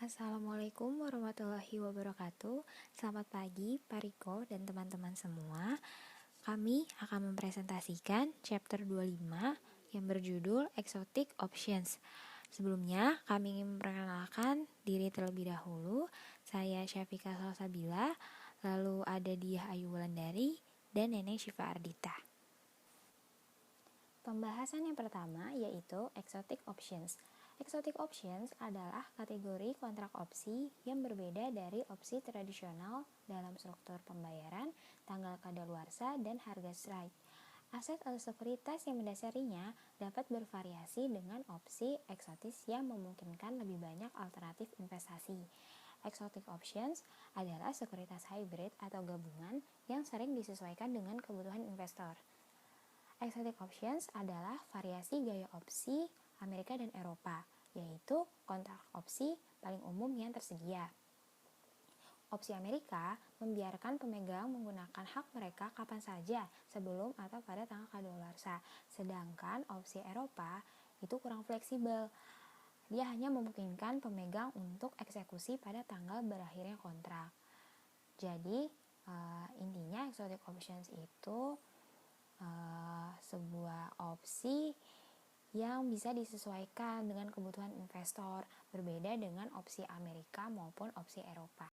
Assalamualaikum warahmatullahi wabarakatuh. Selamat pagi, Pak Riko dan teman-teman semua. Kami akan mempresentasikan chapter 25 yang berjudul Exotic Options. Sebelumnya, kami ingin memperkenalkan diri terlebih dahulu. Saya Syafika Salsabila, lalu ada Diah Ayu Wulandari, dan Neneng Syifa Ardita. Pembahasan yang pertama yaitu Exotic Options. Exotic Options adalah kategori kontrak opsi yang berbeda dari opsi tradisional dalam struktur pembayaran, tanggal kadaluarsa, dan harga strike. Aset atau sekuritas yang mendasarinya dapat bervariasi dengan opsi eksotis yang memungkinkan lebih banyak alternatif investasi. Exotic Options adalah sekuritas hybrid atau gabungan yang sering disesuaikan dengan kebutuhan investor. Exotic Options adalah variasi gaya opsi Amerika dan Eropa, yaitu kontrak opsi paling umum yang tersedia. Opsi Amerika membiarkan pemegang menggunakan hak mereka kapan saja sebelum atau pada tanggal kadaluarsa, sedangkan opsi Eropa itu kurang fleksibel. Dia hanya memungkinkan pemegang untuk eksekusi pada tanggal berakhirnya kontrak. Jadi, intinya Exotic Options itu sebuah opsi yang bisa disesuaikan dengan kebutuhan investor, berbeda dengan opsi Amerika maupun opsi Eropa.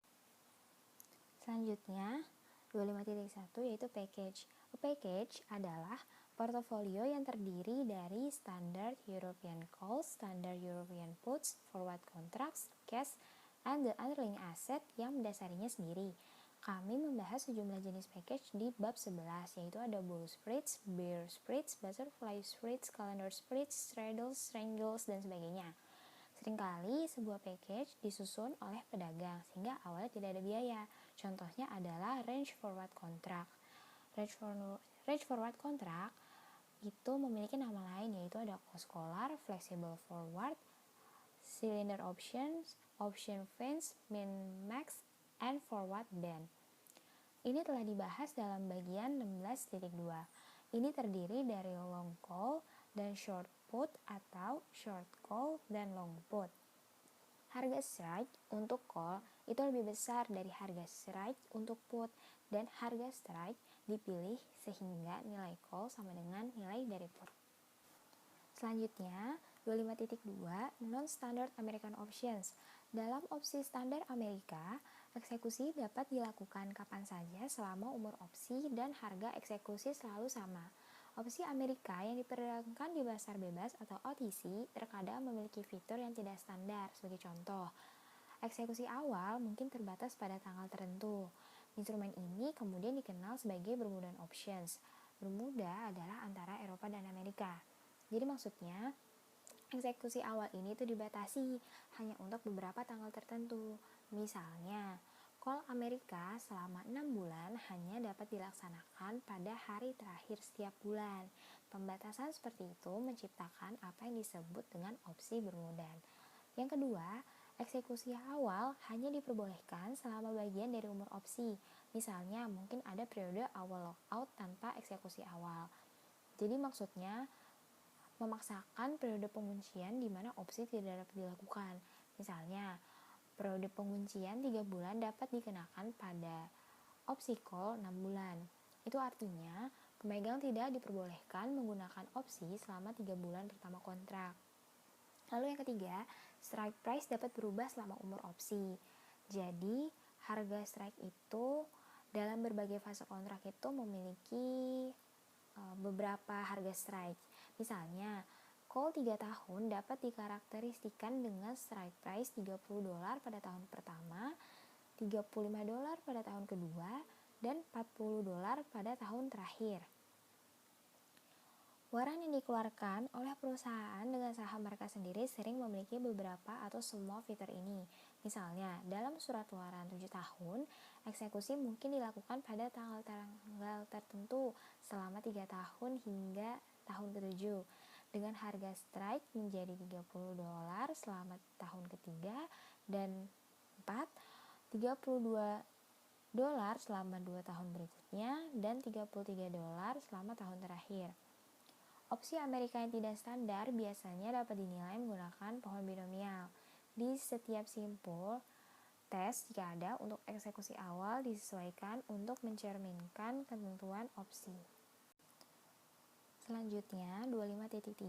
Selanjutnya, 25.1 yaitu package. A package adalah portofolio yang terdiri dari Standard European Calls, Standard European Puts, Forward Contracts, Cash, and the underlying asset yang mendasarinya sendiri. Kami membahas sejumlah jenis package di bab 11, yaitu ada bull spreads, bear spreads, butterfly spreads, calendar spreads, straddles, strangles, dan sebagainya. Seringkali sebuah package disusun oleh pedagang sehingga awalnya tidak ada biaya. Contohnya adalah range forward contract. Range forward contract itu memiliki nama lain, yaitu ada cost collar, flexible forward, cylinder options, option fence, min max, and forward band. Ini telah dibahas dalam bagian 16.2. Ini terdiri dari long call dan short put atau short call dan long put. Harga strike untuk call itu lebih besar dari harga strike untuk put, dan harga strike dipilih sehingga nilai call sama dengan nilai dari put. Selanjutnya, 25.2 Non-Standard American Options. Dalam opsi standar Amerika, eksekusi dapat dilakukan kapan saja selama umur opsi dan harga eksekusi selalu sama. Opsi Amerika yang diperdagangkan di pasar bebas atau OTC terkadang memiliki fitur yang tidak standar. Sebagai contoh, eksekusi awal mungkin terbatas pada tanggal tertentu. Instrumen ini kemudian dikenal sebagai Bermudian Options. Bermuda adalah antara Eropa dan Amerika. Jadi maksudnya, eksekusi awal ini tuh dibatasi hanya untuk beberapa tanggal tertentu. Misalnya, call Amerika selama 6 bulan hanya dapat dilaksanakan pada hari terakhir setiap bulan. Pembatasan seperti itu menciptakan apa yang disebut dengan opsi Bermudian. Yang kedua, eksekusi awal hanya diperbolehkan selama bagian dari umur opsi. Misalnya, mungkin ada periode awal lockout tanpa eksekusi awal. Jadi maksudnya, memaksakan periode penguncian di mana opsi tidak dapat dilakukan. Misalnya, periode penguncian 3 bulan dapat dikenakan pada opsi call 6 bulan. Itu artinya, pemegang tidak diperbolehkan menggunakan opsi selama 3 bulan pertama kontrak. Lalu yang ketiga, strike price dapat berubah selama umur opsi. Jadi, harga strike itu dalam berbagai fase kontrak itu memiliki beberapa harga strike. Misalnya, call 3 tahun dapat dikarakteristikan dengan strike price $30 pada tahun pertama, $35 pada tahun kedua, dan $40 pada tahun terakhir. Waran yang dikeluarkan oleh perusahaan dengan saham mereka sendiri sering memiliki beberapa atau semua fitur ini. Misalnya, dalam surat waran 7 tahun, eksekusi mungkin dilakukan pada tanggal tertentu selama 3 tahun hingga tahun ke-7, dengan harga strike menjadi $30 selama tahun ketiga dan 4, $32 selama 2 tahun berikutnya, dan $33 selama tahun terakhir. Opsi Amerika yang tidak standar biasanya dapat dinilai menggunakan pohon binomial. Di setiap simpul tes jika ada untuk eksekusi awal disesuaikan untuk mencerminkan ketentuan opsi. Selanjutnya 25.3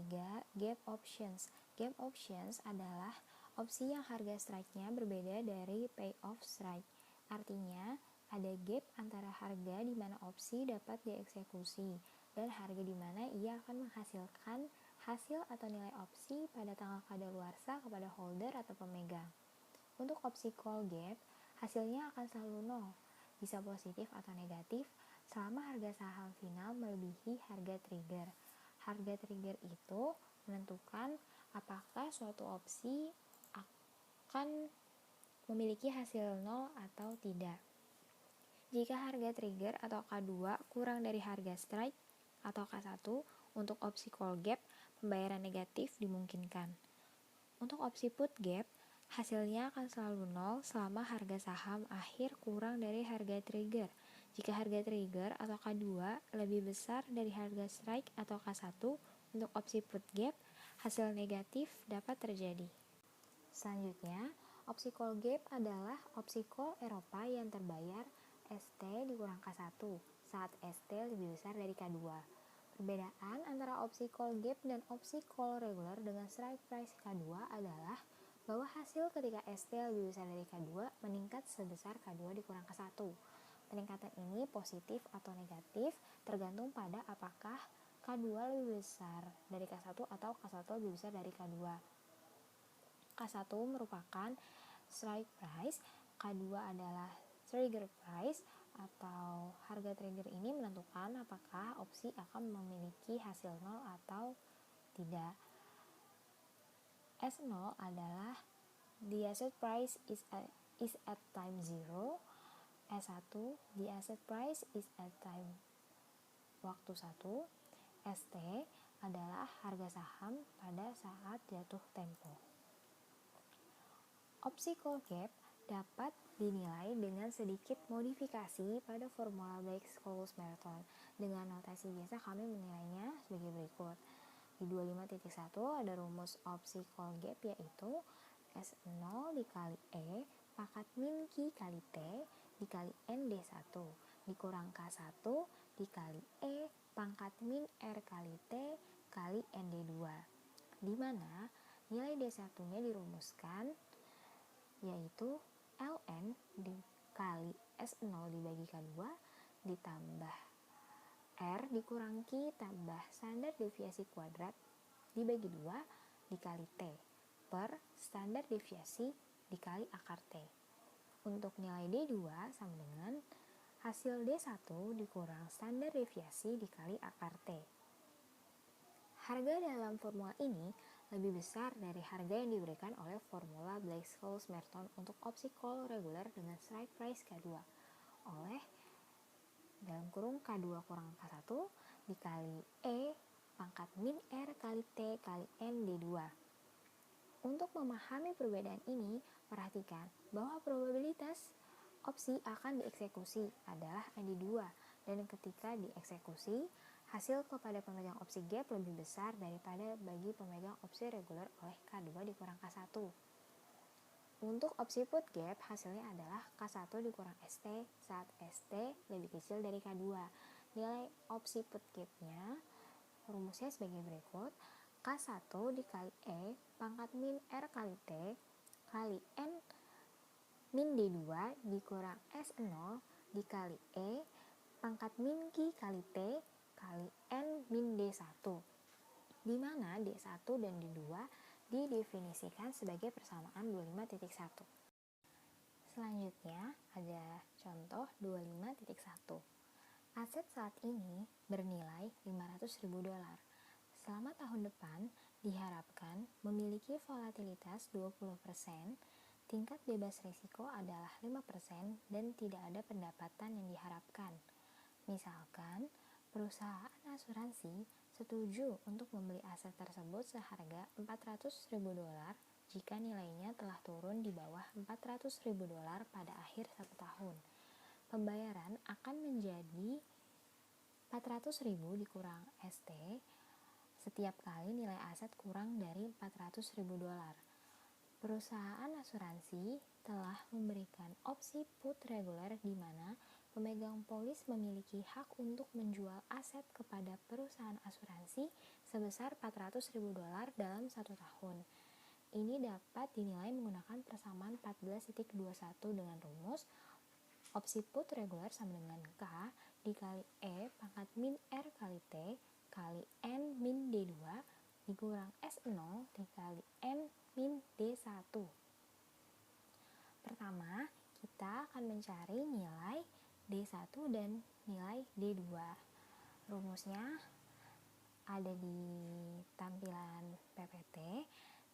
Gap Options. Gap Options adalah opsi yang harga strike-nya berbeda dari payoff strike. Artinya ada gap antara harga di mana opsi dapat dieksekusi dan harga di mana ia akan menghasilkan hasil atau nilai opsi pada tanggal kadaluarsa kepada holder atau pemegang. Untuk opsi call gap, hasilnya akan selalu nol, bisa positif atau negatif selama harga saham final melebihi harga trigger. Harga trigger itu menentukan apakah suatu opsi akan memiliki hasil nol atau tidak. Jika harga trigger atau K2 kurang dari harga strike atau K1 untuk opsi call gap, pembayaran negatif dimungkinkan. Untuk opsi put gap, hasilnya akan selalu nol selama harga saham akhir kurang dari harga trigger. Jika harga trigger atau K2 lebih besar dari harga strike atau K1 untuk opsi put gap, hasil negatif dapat terjadi. Selanjutnya, opsi call gap adalah opsi call Eropa yang terbayar ST dikurang K1 saat ST lebih besar dari K2. Perbedaan antara opsi call gap dan opsi call regular dengan strike price K2 adalah bahwa hasil ketika ST lebih besar dari K2 meningkat sebesar K2 dikurang K1. Peningkatan ini positif atau negatif tergantung pada apakah K2 lebih besar dari K1 atau K1 lebih besar dari K2. K1 merupakan strike price, K2 adalah trigger price atau harga trigger ini menentukan apakah opsi akan memiliki hasil nol atau tidak. S0 adalah the asset price is at time 0. S1 the asset price is at time waktu 1. ST adalah harga saham pada saat jatuh tempo. Opsi call gap dapat dinilai dengan sedikit modifikasi pada formula Black-Scholes-Merton. Dengan notasi biasa kami menilainya sebagai berikut. Di 25.1 ada rumus opsi call gap yaitu S0 dikali E pangkat min Q kali T dikali N D1 dikurang K1 dikali E pangkat min R kali T kali ND2, di mana nilai D1-nya dirumuskan yaitu ln dikali S0 dibagi K2 ditambah R dikurang Q tambah standar deviasi kuadrat dibagi 2 dikali T per standar deviasi dikali akar T. Untuk nilai D2 sama dengan hasil D1 dikurang standar deviasi dikali akar T. Harga dalam formula ini lebih besar dari harga yang diberikan oleh formula Black-Scholes-Merton untuk opsi call reguler dengan strike price K2 oleh dalam kurung K2 kurang K1 dikali E pangkat min R kali T kali N D2. Untuk memahami perbedaan ini, perhatikan bahwa probabilitas opsi akan dieksekusi adalah ND2 dan ketika dieksekusi, hasil kepada pemegang opsi gap lebih besar daripada bagi pemegang opsi reguler oleh K2 dikurang K1. Untuk opsi put gap, hasilnya adalah K1 dikurang ST saat ST lebih kecil dari K2. Nilai opsi put gap-nya rumusnya sebagai berikut. K1 dikali E pangkat min R kali T kali N min D2 dikurang S0 dikali E pangkat min Q kali T kali N min D1, di mana D1 dan D2 didefinisikan sebagai persamaan 25.1. Selanjutnya ada contoh 25.1. Aset saat ini bernilai $500.000. Selama tahun depan diharapkan memiliki volatilitas 20%, tingkat bebas risiko adalah 5% dan tidak ada pendapatan yang diharapkan. Misalkan, perusahaan asuransi setuju untuk membeli aset tersebut seharga $400.000 jika nilainya telah turun di bawah $400.000 pada akhir 1 tahun. Pembayaran akan menjadi $400.000 dikurang ST setiap kali nilai aset kurang dari $400.000. Perusahaan asuransi telah memberikan opsi put reguler di mana pemegang polis memiliki hak untuk menjual aset kepada perusahaan asuransi sebesar $400.000 dalam 1 tahun. Ini dapat dinilai menggunakan persamaan 14.21 dengan rumus opsi put reguler sama dengan K dikali E pangkat min R kali T kali N min D2 dikurang S0 dikali N min D1. Pertama, kita akan mencari nilai D1 dan nilai D2. Rumusnya ada di tampilan PPT.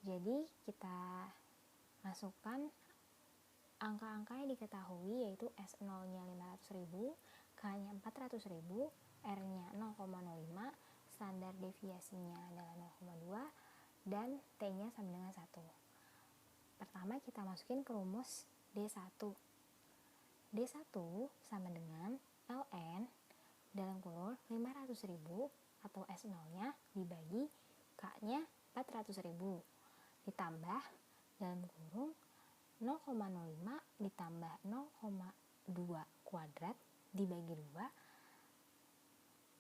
Jadi, kita masukkan angka-angka yang diketahui yaitu S0-nya 500.000, K-nya 400.000, R-nya 0,05, standar deviasinya adalah 0,2, dan T-nya sama dengan 1. Pertama kita masukin ke rumus D1. D1 sama dengan ln dalam kurung 500.000 atau S0-nya dibagi K-nya 400.000 ditambah dalam kurung 0,05 ditambah 0,2 kuadrat dibagi 2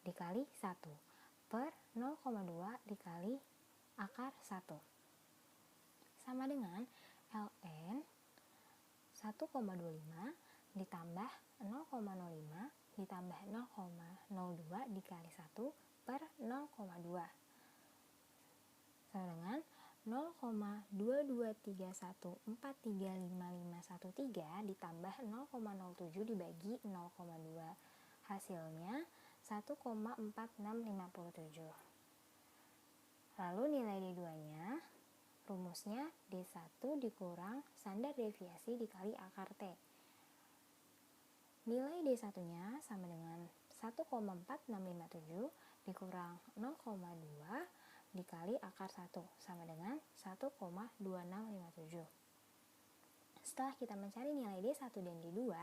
dikali 1 per 0,2 dikali akar 1 sama dengan ln 1,25 ditambah 0,05 ditambah 0,02 dikali 1 per 0,2 sama dengan 0,2231435513 ditambah 0,07 dibagi 0,2 hasilnya 1,4657. Lalu nilai D2 nya rumusnya D1 dikurang standar deviasi dikali akar T. Nilai D1 nya sama dengan 1,4657 dikurang 0,2 dikali akar 1 sama dengan 1,2657. Setelah kita mencari nilai D1 dan D2,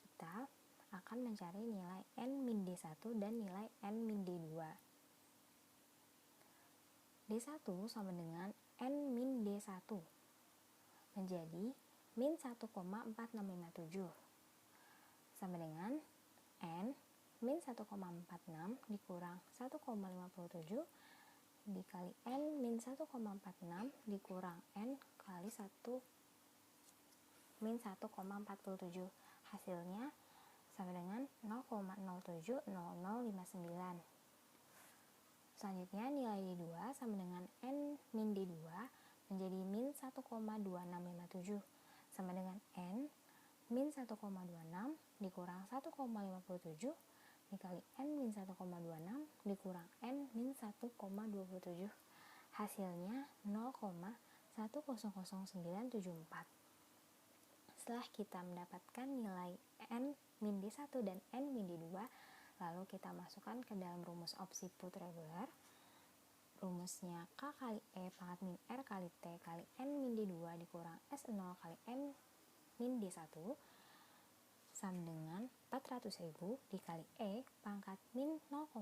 kita akan mencari nilai N-D1 dan nilai N-D2. D1 sama dengan N-D1 menjadi min 1,4657 sama dengan N min 1,46 dikurang 1,57 dikali N min 1,46 dikurang N kali 1 min 1,47 hasilnya sama dengan 0,070059. Selanjutnya nilai D2 sama dengan N min D2 menjadi min 1,2657 sama dengan N min 1,26 dikurang 1,57 dikali N min 1,26 dikurang N min 1,27 hasilnya 0,100974. Setelah kita mendapatkan nilai N min D1 dan N min D2, lalu kita masukkan ke dalam rumus opsi put reguler. Rumusnya K kali E pangkat min R kali T kali N min D2 dikurang S0 kali N min D1 sama dengan 400.000 dikali E pangkat min 0,05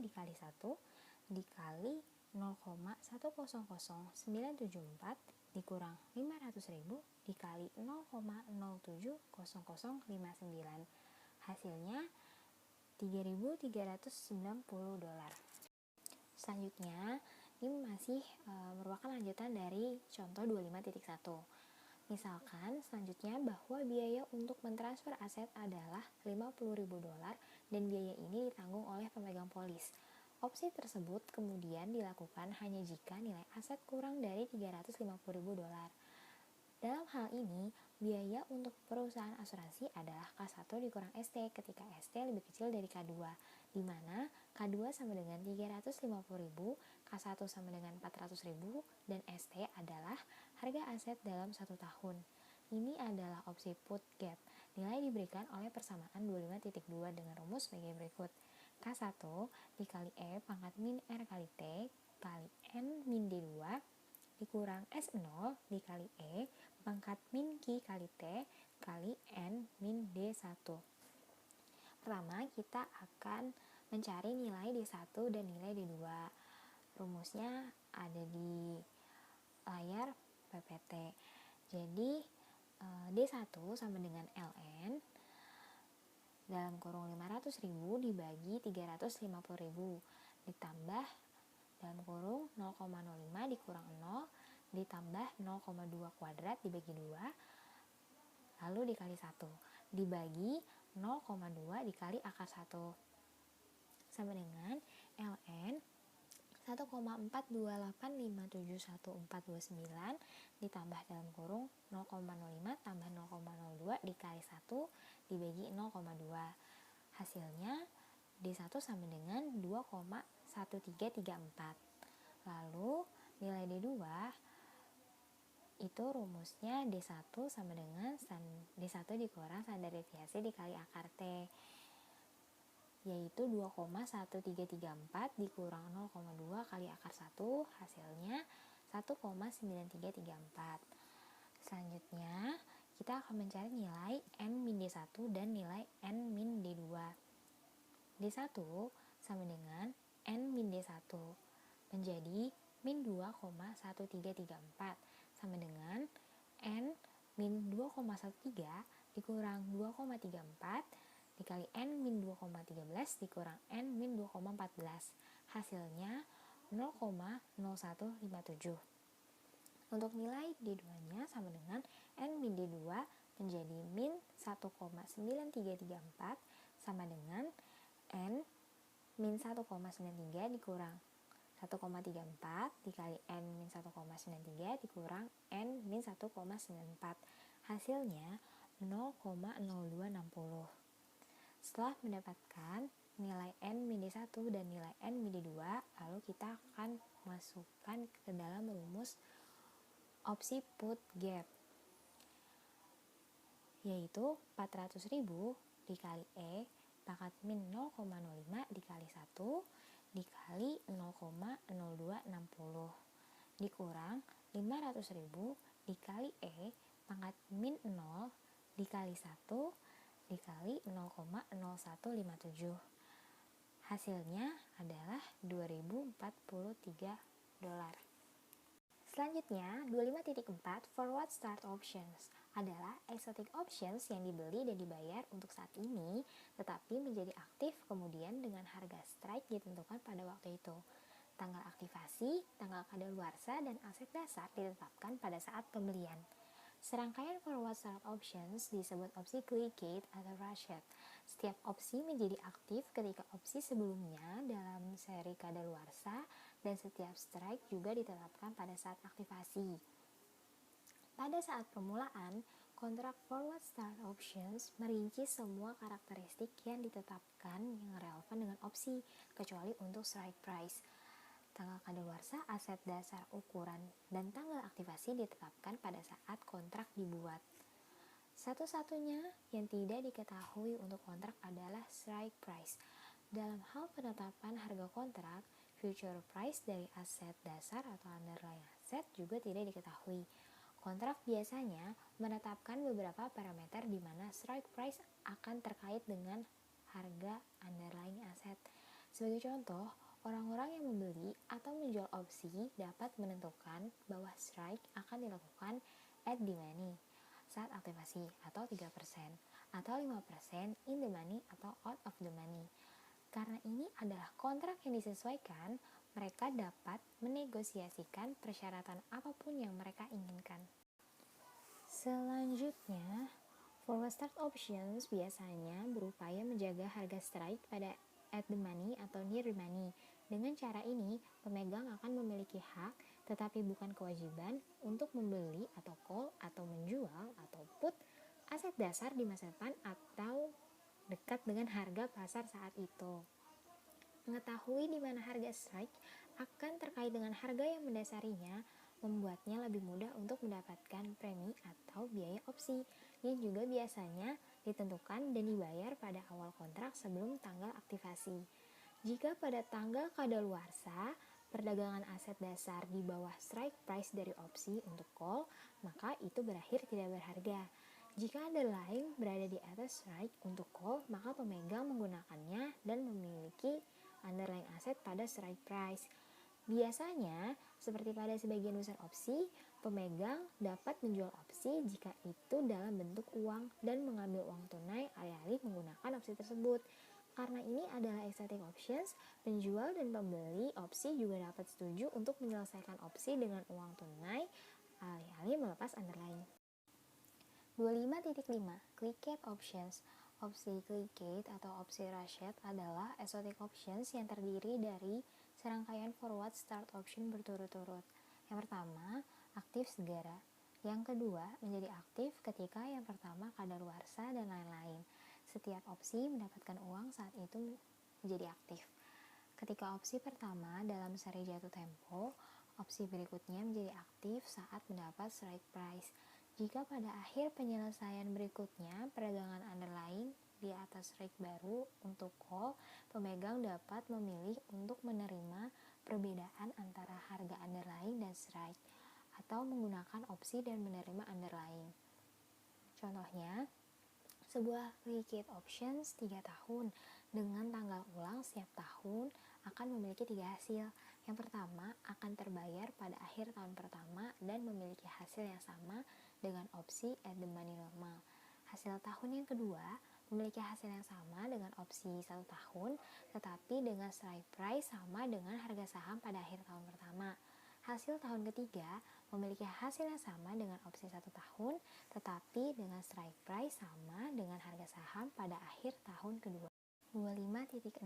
dikali 1 dikali 0,100974 dikurang 500.000 dikali 0,070059. Hasilnya $3.390. Selanjutnya, ini masih merupakan lanjutan dari contoh 25.1. Misalkan selanjutnya bahwa biaya untuk mentransfer aset adalah $50.000 dan biaya ini ditanggung oleh pemegang polis. Opsi tersebut kemudian dilakukan hanya jika nilai aset kurang dari $350.000. Dalam hal ini, biaya untuk perusahaan asuransi adalah K1 dikurang ST ketika ST lebih kecil dari K2, di mana K2 sama dengan 350.000, K1 sama dengan 400.000, dan ST adalah harga aset dalam 1 tahun. Ini adalah opsi put gap. Nilai diberikan oleh persamaan 25.2 dengan rumus sebagai berikut. K1 dikali E pangkat min R kali T kali N min D2 dikurang S0 dikali E pangkat min Q kali T kali N min D1. Pertama, kita akan mencari nilai D1 dan nilai D2. Rumusnya ada di layar PPT. Jadi D1 sama dengan ln dalam kurung 500.000 dibagi 350.000 ditambah dalam kurung 0,05 dikurang 0 ditambah 0,2 kuadrat dibagi 2 lalu dikali 1 dibagi 0,2 dikali akar 1 sama dengan ln 1,428571429 ditambah dalam kurung 0,05 tambah 0,02 dikali 1 dibagi 0,2. Hasilnya D1 sama dengan 2,1334. Lalu nilai D2 itu rumusnya D1 sama dengan D1 dikurang standar deviasi dikali akar T, yaitu 2,1334 dikurang 0,2 kali akar 1 hasilnya 1,9334. Selanjutnya kita akan mencari nilai N-D1 dan nilai N-D2. D1 sama dengan N-D1 menjadi min 2,1334 sama dengan N-2,13 dikurang 2,34 dikali N-2,13 dikurang N-2,14 hasilnya 0,0157. Untuk nilai D2 nya sama dengan N-D2 menjadi min 1,9334 sama dengan N-1,93 dikurang 1,34 dikali N-1,93 dikurang N-1,94 hasilnya 0,0260. Setelah mendapatkan nilai N-1 dan nilai N-2 lalu kita akan masukkan ke dalam rumus opsi put gap, yaitu 400.000 dikali E pangkat min 0,05 dikali 1 dikali 0,0260 dikurang 500.000 dikali E pangkat min 0 dikali 1 dikali 0,0157. Hasilnya adalah $2.043. Selanjutnya, 25.4 forward start options adalah exotic options yang dibeli dan dibayar untuk saat ini tetapi menjadi aktif kemudian dengan harga strike ditentukan pada waktu itu. Tanggal aktivasi, tanggal kadaluarsa, dan aset dasar ditetapkan pada saat pembelian. Serangkaian forward start options disebut opsi Gliggate atau Ratchet. Setiap opsi menjadi aktif ketika opsi sebelumnya dalam seri kadaluarsa dan setiap strike juga ditetapkan pada saat aktivasi. Pada saat permulaan, kontrak forward start options merinci semua karakteristik yang ditetapkan yang relevan dengan opsi, kecuali untuk strike price. Tanggal kadaluarsa, aset dasar, ukuran, dan tanggal aktivasi ditetapkan pada saat kontrak dibuat. Satu-satunya yang tidak diketahui untuk kontrak adalah strike price. Dalam hal penetapan harga kontrak, future price dari aset dasar atau underlying aset juga tidak diketahui. Kontrak biasanya menetapkan beberapa parameter di mana strike price akan terkait dengan harga underlying aset. Sebagai contoh, orang-orang yang membeli atau menjual opsi dapat menentukan bahwa strike akan dilakukan at the money saat aktivasi atau 3% atau 5% in the money atau out of the money. Karena ini adalah kontrak yang disesuaikan, mereka dapat menegosiasikan persyaratan apapun yang mereka inginkan. Selanjutnya, forward start options biasanya berupaya menjaga harga strike pada at the money atau near the money. Dengan cara ini, pemegang akan memiliki hak tetapi bukan kewajiban untuk membeli atau call atau menjual atau put aset dasar di masa depan atau dekat dengan harga pasar saat itu. Mengetahui di mana harga strike akan terkait dengan harga yang mendasarinya membuatnya lebih mudah untuk mendapatkan premi atau biaya opsi yang juga biasanya ditentukan dan dibayar pada awal kontrak sebelum tanggal aktivasi. Jika pada tanggal kadaluarsa perdagangan aset dasar di bawah strike price dari opsi untuk call, maka itu berakhir tidak berharga. Jika underlying berada di atas strike untuk call, maka pemegang menggunakannya dan memiliki underlying aset pada strike price. Biasanya, seperti pada sebagian besar opsi, pemegang dapat menjual opsi jika itu dalam bentuk uang dan mengambil uang tunai alih-alih menggunakan opsi tersebut. Karena ini adalah exotic options, penjual dan pembeli opsi juga dapat setuju untuk menyelesaikan opsi dengan uang tunai alih-alih melepas underlying. 25.5 Clicked options. Opsi clicked atau opsi rushed adalah exotic options yang terdiri dari serangkaian forward start option berturut-turut. Yang pertama, aktif segera. Yang kedua, menjadi aktif ketika yang pertama kadaluarsa dan lain-lain. Setiap opsi mendapatkan uang saat itu menjadi aktif. Ketika opsi pertama dalam seri jatuh tempo, opsi berikutnya menjadi aktif saat mendapat strike price. Jika pada akhir penyelesaian berikutnya perdagangan underlying di atas strike baru untuk call, pemegang dapat memilih untuk menerima perbedaan antara harga underlying dan strike, atau menggunakan opsi dan menerima underlying. Contohnya, sebuah clicked options 3 tahun dengan tanggal ulang setiap tahun akan memiliki 3 hasil. Yang pertama akan terbayar pada akhir tahun pertama dan memiliki hasil yang sama dengan opsi at the money normal. Hasil tahun yang kedua memiliki hasil yang sama dengan opsi 1 tahun, tetapi dengan strike price sama dengan harga saham pada akhir tahun pertama. Hasil tahun ketiga memiliki hasil yang sama dengan opsi 1 tahun, tetapi dengan strike price sama dengan harga saham pada akhir tahun kedua. 25.6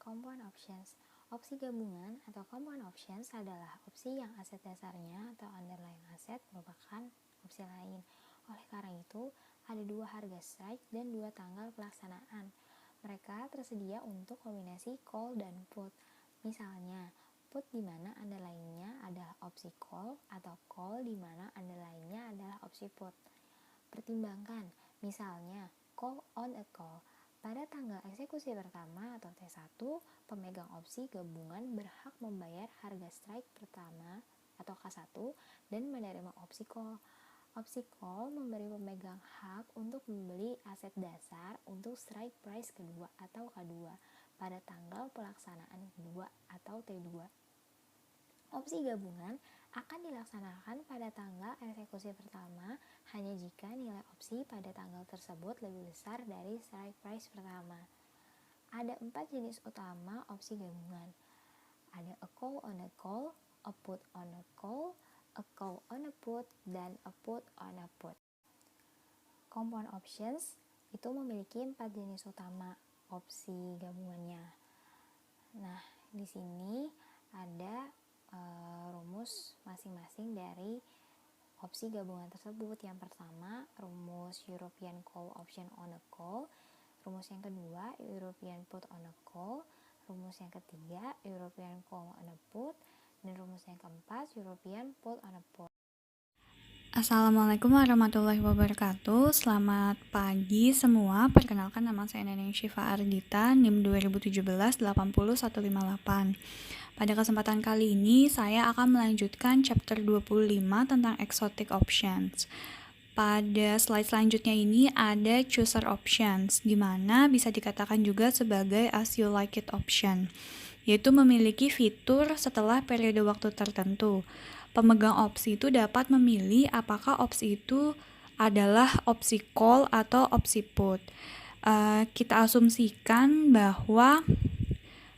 Compound options. Opsi gabungan atau compound options adalah opsi yang aset dasarnya atau underlying aset merupakan opsi lain. Oleh karena itu, ada 2 harga strike dan 2 tanggal pelaksanaan. Mereka tersedia untuk kombinasi call dan put. Misalnya, put di mana underlying-nya adalah opsi call atau call di mana underlying-nya adalah opsi put. Pertimbangkan, misalnya call on a call. Pada tanggal eksekusi pertama atau T1, pemegang opsi gabungan berhak membayar harga strike pertama atau K1 dan menerima opsi call. Opsi call memberi pemegang hak untuk membeli aset dasar untuk strike price kedua atau K2 pada tanggal pelaksanaan kedua atau T2. Opsi gabungan akan dilaksanakan pada tanggal eksekusi pertama hanya jika nilai opsi pada tanggal tersebut lebih besar dari strike price pertama. Ada 4 jenis utama opsi gabungan. Ada a call on a call, a put on a call on a put, dan a put on a put. Compound options itu memiliki 4 jenis utama opsi gabungannya. Nah, di sini ada rumus masing-masing dari opsi gabungan tersebut. Yang pertama, rumus European call option on a call. Rumus yang kedua, European put on a call. Rumus yang ketiga, European call on a put. Dan rumus yang keempat, European put on a put. Assalamualaikum warahmatullahi wabarakatuh. Selamat pagi semua. Perkenalkan, nama saya Neneng Syifa Ardita, NIM 2017-80158. Pada kesempatan kali ini saya akan melanjutkan chapter 25 tentang exotic options. Pada slide selanjutnya ini ada chooser options, di mana bisa dikatakan juga sebagai as you like it option, yaitu memiliki fitur setelah periode waktu tertentu. Pemegang opsi itu dapat memilih apakah opsi itu adalah opsi call atau opsi put. Kita asumsikan bahwa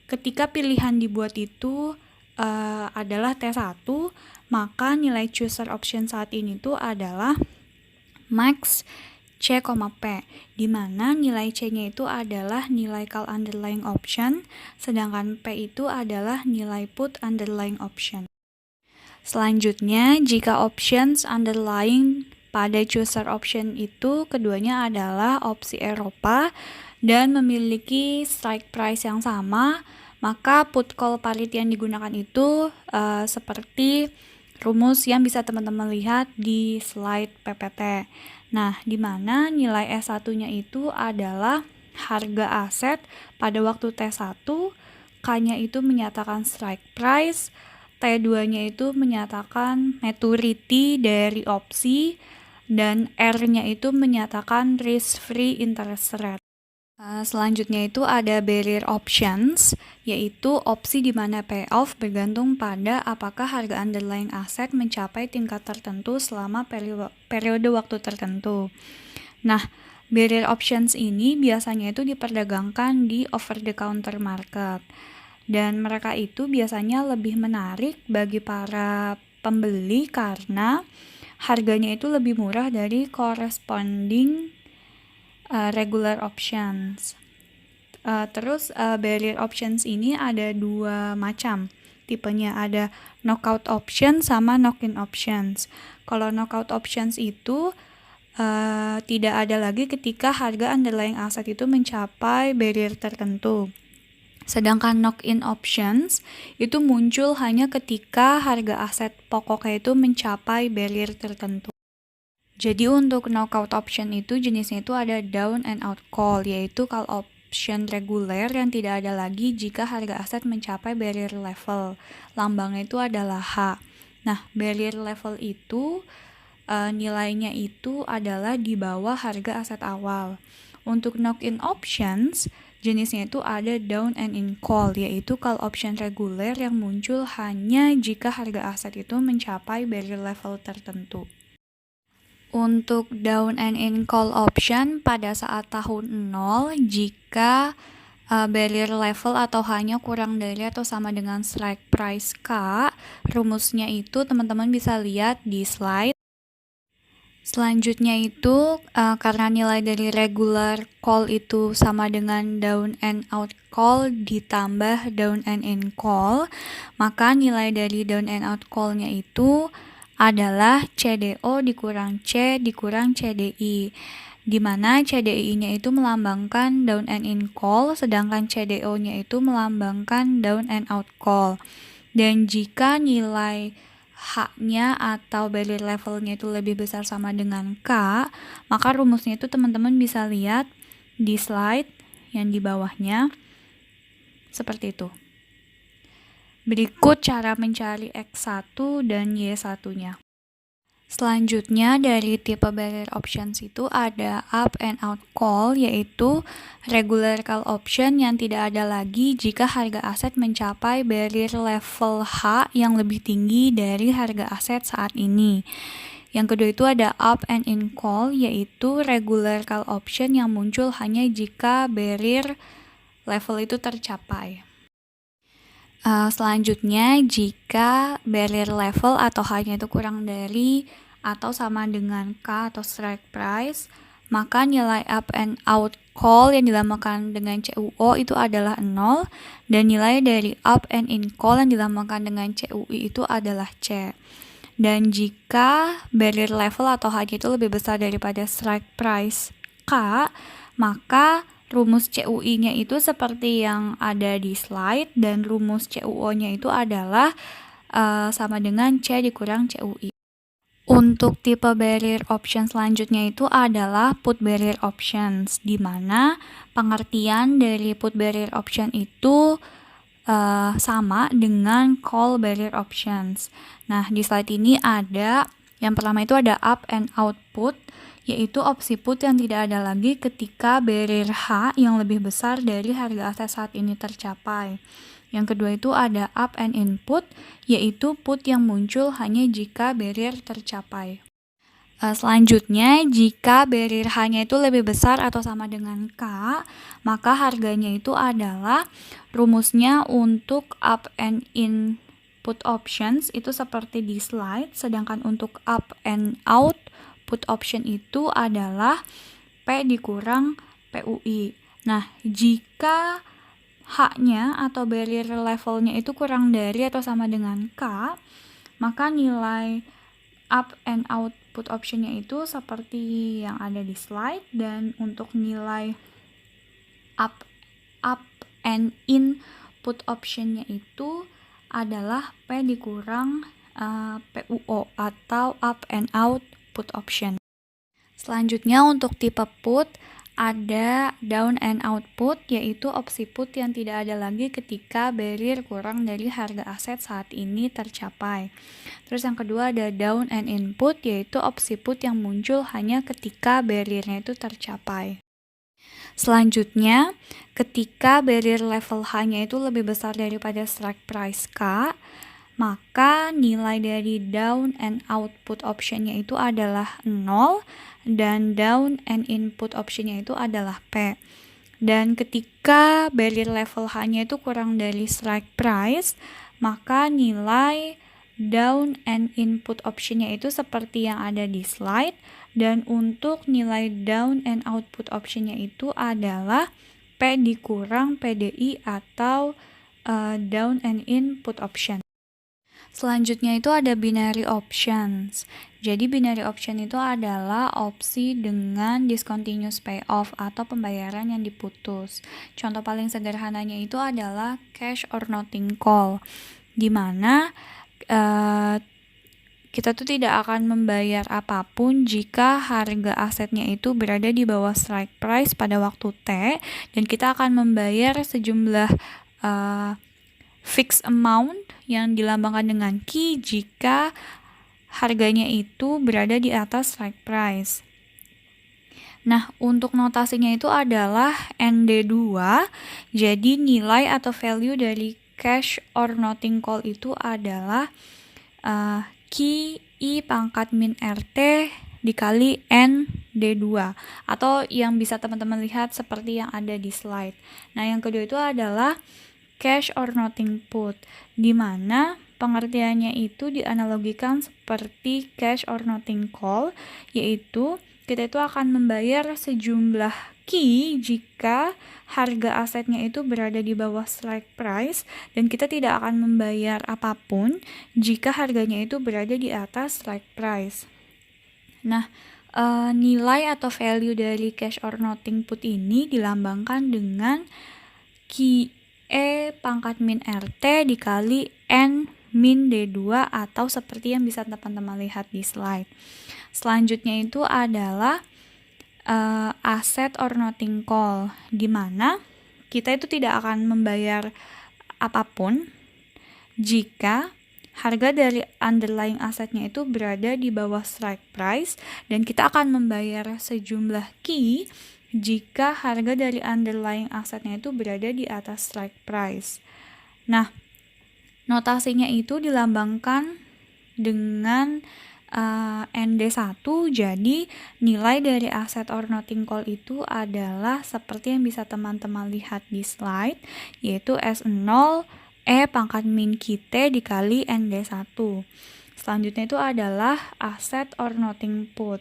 ketika pilihan dibuat itu adalah T1, maka nilai chooser option saat ini itu adalah max C, P, di mana nilai C-nya itu adalah nilai call underlying option, sedangkan P itu adalah nilai put underlying option. Selanjutnya, jika options underlying pada chooser option itu keduanya adalah opsi Eropa dan memiliki strike price yang sama, maka put call parity yang digunakan itu seperti rumus yang bisa teman-teman lihat di slide PPT. Nah, di mana nilai S1-nya itu adalah harga aset pada waktu T1, K-nya itu menyatakan strike price, T2-nya itu menyatakan maturity dari opsi, dan R-nya itu menyatakan risk-free interest rate. Selanjutnya itu ada barrier options, yaitu opsi di mana payoff bergantung pada apakah harga underlying aset mencapai tingkat tertentu selama periode waktu tertentu. Nah, barrier options ini biasanya itu diperdagangkan di over the counter market. Dan mereka itu biasanya lebih menarik bagi para pembeli karena harganya itu lebih murah dari corresponding regular options. Terus barrier options ini ada dua macam tipenya, ada knockout option sama knock-in options. Kalau knockout options itu tidak ada lagi ketika harga underlying aset itu mencapai barrier tertentu. Sedangkan knock-in options itu muncul hanya ketika harga aset pokoknya itu mencapai barrier tertentu. Jadi untuk knockout option itu jenisnya itu ada down and out call, yaitu call option reguler yang tidak ada lagi jika harga aset mencapai barrier level. Lambangnya itu adalah H. Nah, barrier level itu nilainya itu adalah di bawah harga aset awal. Untuk knock-in options, jenisnya itu ada down and in call, yaitu call option reguler yang muncul hanya jika harga aset itu mencapai barrier level tertentu. Untuk down and in call option pada saat tahun 0 jika barrier level atau hanya kurang dari atau sama dengan strike price K, rumusnya itu teman-teman bisa lihat di slide. Selanjutnya itu karena nilai dari regular call itu sama dengan down and out call ditambah down and in call, maka nilai dari down and out call-nya itu adalah CDO dikurang C dikurang CDI, di mana CDI-nya itu melambangkan down and in call, sedangkan CDO-nya itu melambangkan down and out call. Dan jika nilai H-nya atau barrier level-nya itu lebih besar sama dengan K, maka rumusnya itu teman-teman bisa lihat di slide yang di bawahnya seperti itu. Berikut cara mencari X1 dan Y1-nya. Selanjutnya dari tipe barrier options itu ada up and out call, yaitu regular call option yang tidak ada lagi jika harga aset mencapai barrier level H yang lebih tinggi dari harga aset saat ini. Yang kedua itu ada up and in call, yaitu regular call option yang muncul hanya jika barrier level itu tercapai. Selanjutnya, jika barrier level atau hanya itu kurang dari atau sama dengan K atau strike price, maka nilai up and out call yang dilambangkan dengan CUO itu adalah 0, dan nilai dari up and in call yang dilambangkan dengan CUI itu adalah C. Dan jika barrier level atau hanya itu lebih besar daripada strike price K, maka rumus CUI-nya itu seperti yang ada di slide, dan rumus CUO-nya itu adalah sama dengan C dikurang CUI. Untuk tipe barrier option selanjutnya itu adalah put barrier options, di mana pengertian dari put barrier option itu sama dengan call barrier options. Nah, di slide ini ada yang pertama itu ada up and out put, yaitu opsi put yang tidak ada lagi ketika barrier H yang lebih besar dari harga aset saat ini tercapai. Yang kedua itu ada up and in put, yaitu put yang muncul hanya jika barrier tercapai. Selanjutnya, jika barrier H-nya itu lebih besar atau sama dengan K, maka harganya itu adalah rumusnya untuk up and in put options itu seperti di slide, sedangkan untuk up and out put option itu adalah P dikurang PUI. Nah, jika H-nya atau barrier levelnya itu kurang dari atau sama dengan K, maka nilai up and out put optionnya itu seperti yang ada di slide, dan untuk nilai up and in put optionnya itu adalah P dikurang PUO atau up and out put option. Selanjutnya untuk tipe put ada down and out put, yaitu opsi put yang tidak ada lagi ketika barrier kurang dari harga aset saat ini tercapai. Terus yang kedua ada down and in put, yaitu opsi put yang muncul hanya ketika barriernya itu tercapai. Selanjutnya, ketika barrier level H-nya itu lebih besar daripada strike price K, maka nilai dari down and output option-nya itu adalah 0 dan down and input option-nya itu adalah P. Dan ketika barrier level H-nya itu kurang dari strike price, maka nilai down and input option-nya itu seperti yang ada di slide, dan untuk nilai down and output option-nya itu adalah P dikurang PDI atau down and input option. Selanjutnya itu ada binary options. Jadi binary option itu adalah opsi dengan discontinuous payoff atau pembayaran yang diputus. Contoh paling sederhananya itu adalah cash or nothing call, di mana kita tuh tidak akan membayar apapun jika harga asetnya itu berada di bawah strike price pada waktu T, dan kita akan membayar sejumlah fixed amount yang dilambangkan dengan Q jika harganya itu berada di atas strike price. Nah, untuk notasinya itu adalah ND2, jadi nilai atau value dari cash or nothing call itu adalah Q I pangkat min RT dikali N D2, atau yang bisa teman-teman lihat seperti yang ada di slide. Nah, yang kedua itu adalah cash or nothing put, di mana pengertiannya itu dianalogikan seperti cash or nothing call, yaitu kita itu akan membayar sejumlah Q jika harga asetnya itu berada di bawah strike price, dan kita tidak akan membayar apapun jika harganya itu berada di atas strike price. Nah, nilai atau value dari cash or nothing put ini dilambangkan dengan Q E pangkat min RT dikali N min D2, atau seperti yang bisa teman-teman lihat di slide. Selanjutnya itu adalah asset or nothing call, di mana kita itu tidak akan membayar apapun jika harga dari underlying asetnya itu berada di bawah strike price, dan kita akan membayar sejumlah Q jika harga dari underlying asetnya itu berada di atas strike price. Nah, notasinya itu dilambangkan dengan ND1, jadi nilai dari asset or nothing call itu adalah seperti yang bisa teman-teman lihat di slide, yaitu S0 E pangkat min QT dikali ND1. Selanjutnya itu adalah asset or nothing put.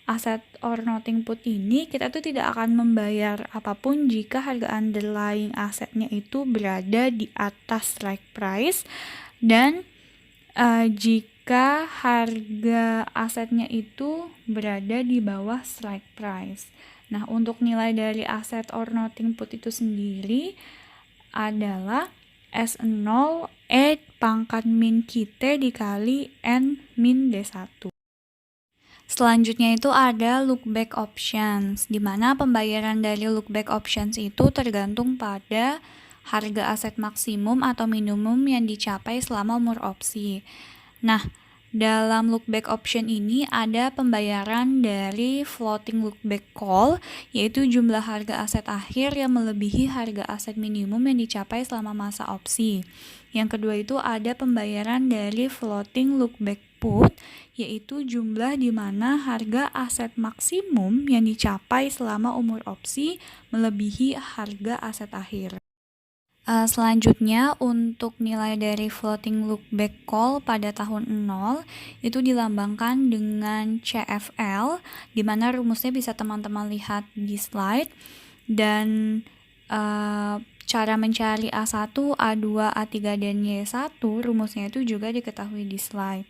Asset or nothing put ini kita tuh tidak akan membayar apapun jika harga underlying asetnya itu berada di atas strike price, dan jika harga asetnya itu berada di bawah strike price. Nah, untuk nilai dari asset or nothing put itu sendiri adalah S0 E pangkat min QT dikali N min D1. Selanjutnya itu ada look back options, di mana pembayaran dari look back options itu tergantung pada harga aset maksimum atau minimum yang dicapai selama umur opsi. Nah, dalam look back option ini ada pembayaran dari floating look back call, yaitu jumlah harga aset akhir yang melebihi harga aset minimum yang dicapai selama masa opsi. Yang kedua itu ada pembayaran dari floating look back put, yaitu jumlah di mana harga aset maksimum yang dicapai selama umur opsi melebihi harga aset akhir. Selanjutnya, untuk nilai dari floating look back call pada tahun 0 itu dilambangkan dengan CFL, di mana rumusnya bisa teman-teman lihat di slide, dan cara mencari A1, A2, A3, dan Y1 rumusnya itu juga diketahui di slide.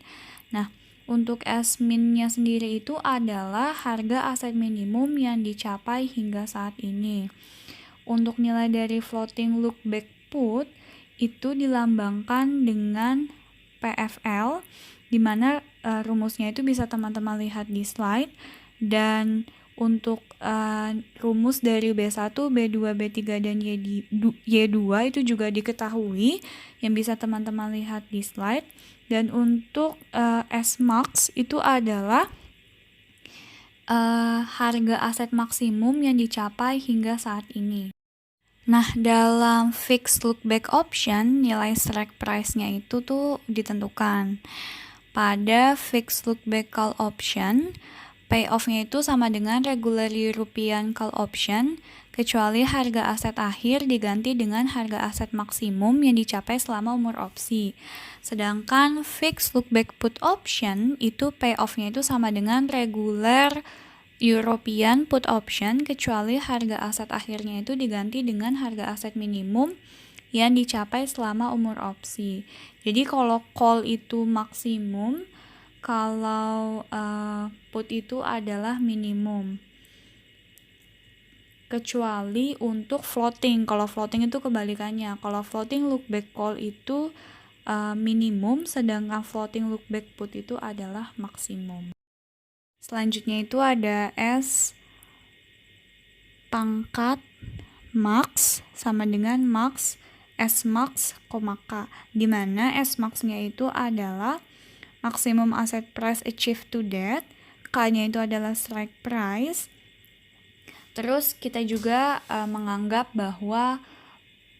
Nah, untuk S-min-nya sendiri itu adalah harga aset minimum yang dicapai hingga saat ini. Untuk nilai dari floating look back put itu dilambangkan dengan PFL, di mana rumusnya itu bisa teman-teman lihat di slide, dan untuk rumus dari B1, B2, B3, dan Y2 itu juga diketahui yang bisa teman-teman lihat di slide. Dan untuk S-max itu adalah harga aset maksimum yang dicapai hingga saat ini. Nah, dalam fixed look back option, nilai strike price-nya itu tuh ditentukan. Pada fixed look back call option, payoff-nya itu sama dengan regular European call option, kecuali harga aset akhir diganti dengan harga aset maksimum yang dicapai selama umur opsi. Sedangkan fixed look back put option, itu payoff-nya itu sama dengan regular European put option, kecuali harga aset akhirnya itu diganti dengan harga aset minimum yang dicapai selama umur opsi. Jadi kalau call itu maksimum, kalau put itu adalah minimum. Kecuali untuk floating. Kalau floating itu kebalikannya. Kalau floating look back call itu minimum, sedangkan floating look back put itu adalah maksimum. Selanjutnya itu ada S pangkat max sama dengan max S max, K, di mana S max-nya itu adalah maximum asset price achieved to date, K-nya itu adalah strike price. Terus kita juga menganggap bahwa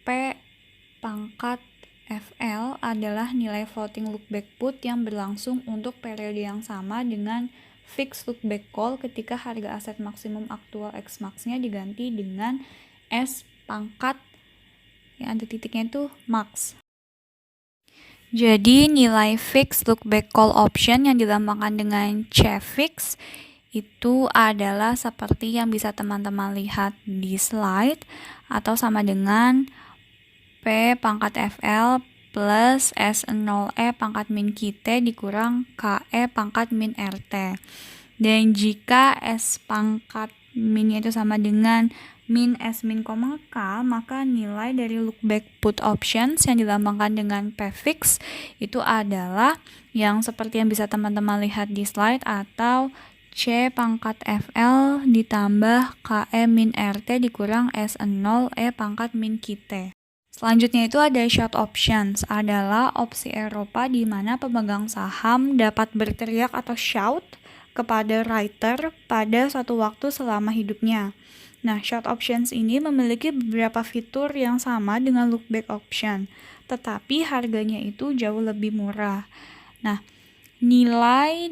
P pangkat FL adalah nilai floating look back put yang berlangsung untuk periode yang sama dengan fixed look back call ketika harga aset maksimum aktual X max-nya diganti dengan S pangkat yang ada titiknya itu max. Jadi nilai fixed look back call option yang dilambangkan dengan C fix itu adalah seperti yang bisa teman-teman lihat di slide, atau sama dengan P pangkat FL plus S0E pangkat min QT dikurang KE pangkat min RT. Dan jika S pangkat min itu sama dengan min S min, K, maka nilai dari look back put options yang dilambangkan dengan P fix itu adalah yang seperti yang bisa teman-teman lihat di slide, atau C pangkat FL ditambah KE min RT dikurang S0E pangkat min QT. Selanjutnya itu ada short options, adalah opsi Eropa di mana pemegang saham dapat berteriak atau shout kepada writer pada suatu waktu selama hidupnya. Nah, short options ini memiliki beberapa fitur yang sama dengan look back option, tetapi harganya itu jauh lebih murah. Nah, nilai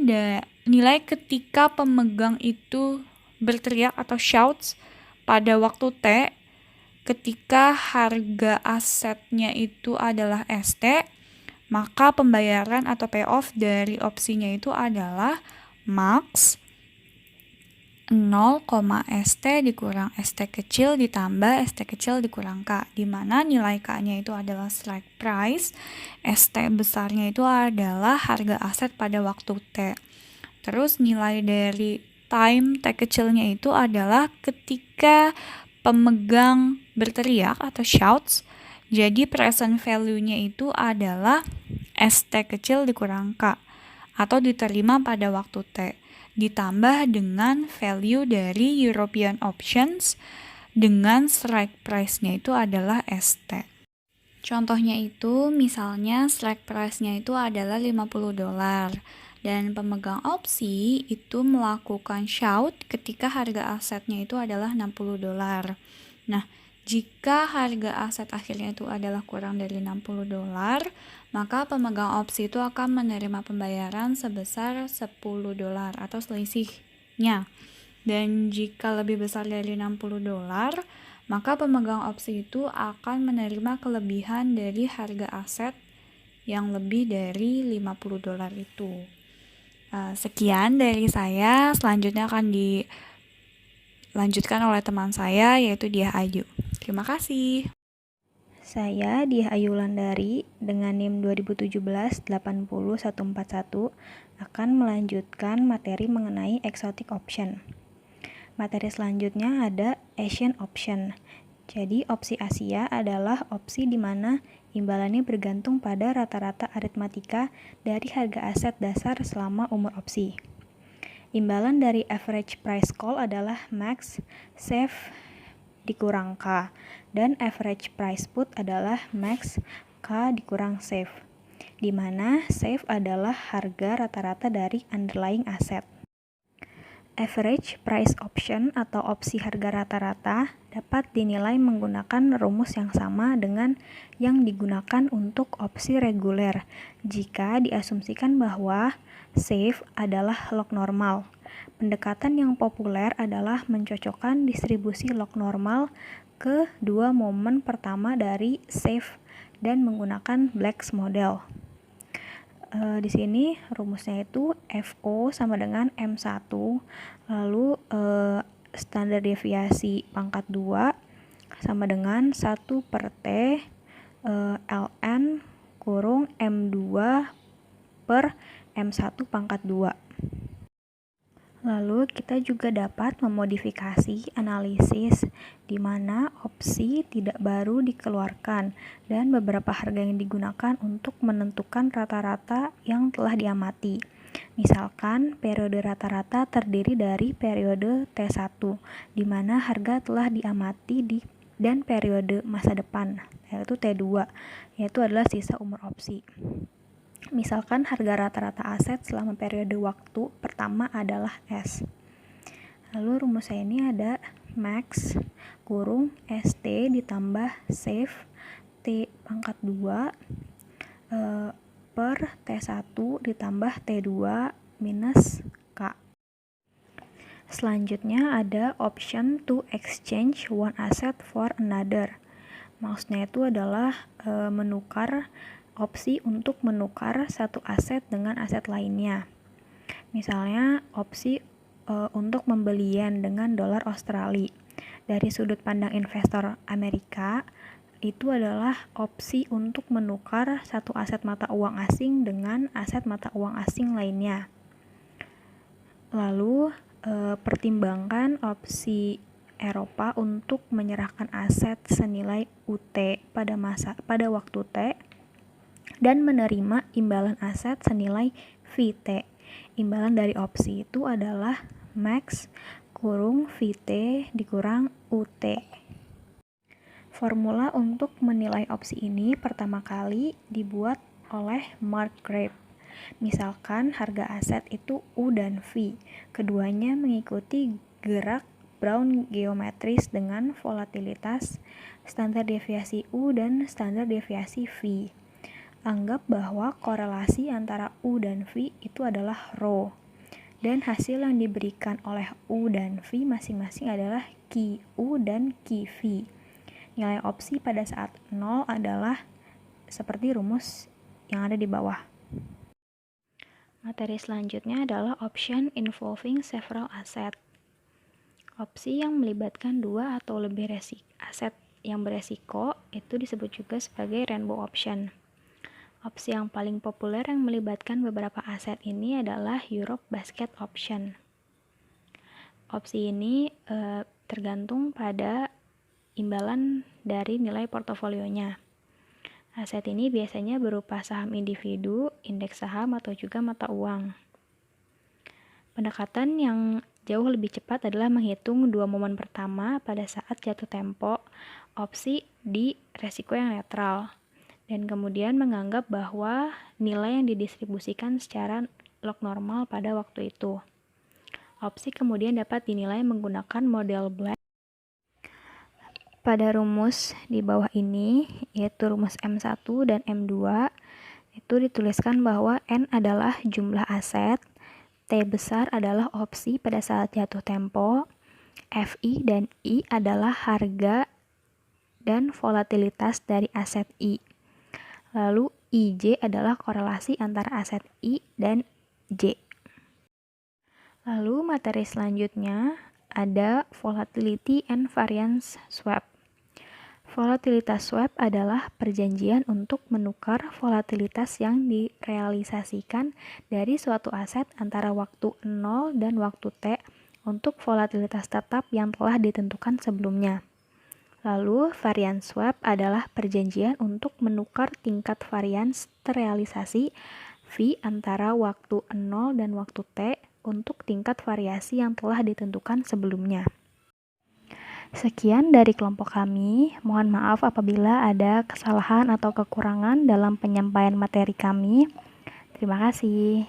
ketika pemegang itu berteriak atau shouts pada waktu T, ketika harga asetnya itu adalah ST, maka pembayaran atau payoff dari opsinya itu adalah max 0, ST dikurang ST kecil ditambah ST kecil dikurang K, di mana nilai K-nya itu adalah strike price, ST besarnya itu adalah harga aset pada waktu T. Terus nilai dari time T kecilnya itu adalah ketika pemegang berteriak atau shouts, jadi present value-nya itu adalah ST kecil dikurang K, atau diterima pada waktu T, ditambah dengan value dari European options dengan strike price-nya itu adalah ST. Contohnya itu, misalnya strike price-nya itu adalah $50, dan pemegang opsi itu melakukan shout ketika harga asetnya itu adalah $60. Nah, jika harga aset akhirnya itu adalah kurang dari $60, maka pemegang opsi itu akan menerima pembayaran sebesar $10 atau selisihnya. Dan jika lebih besar dari $60, maka pemegang opsi itu akan menerima kelebihan dari harga aset yang lebih dari $50 itu. Sekian dari saya, selanjutnya akan dilanjutkan oleh teman saya, yaitu Diah Ayu. Terima kasih. Saya Diah Ayu Wulandari dengan NIM 2017-80141 akan melanjutkan materi mengenai exotic option. Materi selanjutnya ada Asian option. Jadi opsi Asia adalah opsi di mana imbalannya bergantung pada rata-rata aritmatika dari harga aset dasar selama umur opsi. Imbalan dari average price call adalah max save dikurang K, dan average price put adalah max K dikurang save, di mana save adalah harga rata-rata dari underlying aset. Average price option atau opsi harga rata-rata dapat dinilai menggunakan rumus yang sama dengan yang digunakan untuk opsi reguler jika diasumsikan bahwa safe adalah log normal. Pendekatan yang populer adalah mencocokkan distribusi log normal ke dua momen pertama dari safe dan menggunakan Black's model. Di sini rumusnya itu FO sama dengan M1, lalu standar deviasi pangkat 2 sama dengan 1 per T ln kurung M2 per M1 pangkat 2. Lalu kita juga dapat memodifikasi analisis di mana opsi tidak baru dikeluarkan dan beberapa harga yang digunakan untuk menentukan rata-rata yang telah diamati. Misalkan periode rata-rata terdiri dari periode T1 di mana harga telah diamati dan periode masa depan yaitu T2 yaitu adalah sisa umur opsi. Misalkan harga rata-rata aset selama periode waktu pertama adalah S. Lalu rumusnya ini ada max kurung ST ditambah save T pangkat 2 per T1 ditambah T2 minus K. Selanjutnya ada option to exchange one asset for another. Maksudnya itu adalah opsi untuk menukar satu aset dengan aset lainnya. Misalnya opsi untuk pembelian dengan dolar Australia. Dari sudut pandang investor Amerika, itu adalah opsi untuk menukar satu aset mata uang asing dengan aset mata uang asing lainnya. Lalu pertimbangkan opsi Eropa untuk menyerahkan aset senilai UT pada waktu T dan menerima imbalan aset senilai VT. Imbalan dari opsi itu adalah max kurung VT dikurang UT. Formula untuk menilai opsi ini pertama kali dibuat oleh Mark Grape. Misalkan harga aset itu U dan V. Keduanya mengikuti gerak Brown geometris dengan volatilitas standar deviasi U dan standar deviasi V. Anggap bahwa korelasi antara U dan V itu adalah rho. Dan hasil yang diberikan oleh U dan V masing-masing adalah QU dan QV. Nilai opsi pada saat 0 adalah seperti rumus yang ada di bawah. Materi selanjutnya adalah option involving several asset. Opsi yang melibatkan dua atau lebih aset yang beresiko itu disebut juga sebagai rainbow option. Opsi yang paling populer yang melibatkan beberapa aset ini adalah Europe Basket Option. Opsi ini tergantung pada imbalan dari nilai portofolionya. Aset ini biasanya berupa saham individu, indeks saham, atau juga mata uang. Pendekatan yang jauh lebih cepat adalah menghitung dua momen pertama pada saat jatuh tempo opsi di resiko yang netral. Dan kemudian menganggap bahwa nilai yang didistribusikan secara log normal pada waktu itu. Opsi kemudian dapat dinilai menggunakan model Black. Pada rumus di bawah ini, yaitu rumus M1 dan M2, itu dituliskan bahwa N adalah jumlah aset, T besar adalah opsi pada saat jatuh tempo, FI dan I adalah harga dan volatilitas dari aset I. Lalu IJ adalah korelasi antara aset I dan J. Lalu materi selanjutnya ada volatility and variance swap. Volatilitas swap adalah perjanjian untuk menukar volatilitas yang direalisasikan dari suatu aset antara waktu 0 dan waktu T untuk volatilitas tetap yang telah ditentukan sebelumnya. Lalu, variance swap adalah perjanjian untuk menukar tingkat varians terrealisasi V antara waktu 0 dan waktu T untuk tingkat variasi yang telah ditentukan sebelumnya. Sekian dari kelompok kami. Mohon maaf apabila ada kesalahan atau kekurangan dalam penyampaian materi kami. Terima kasih.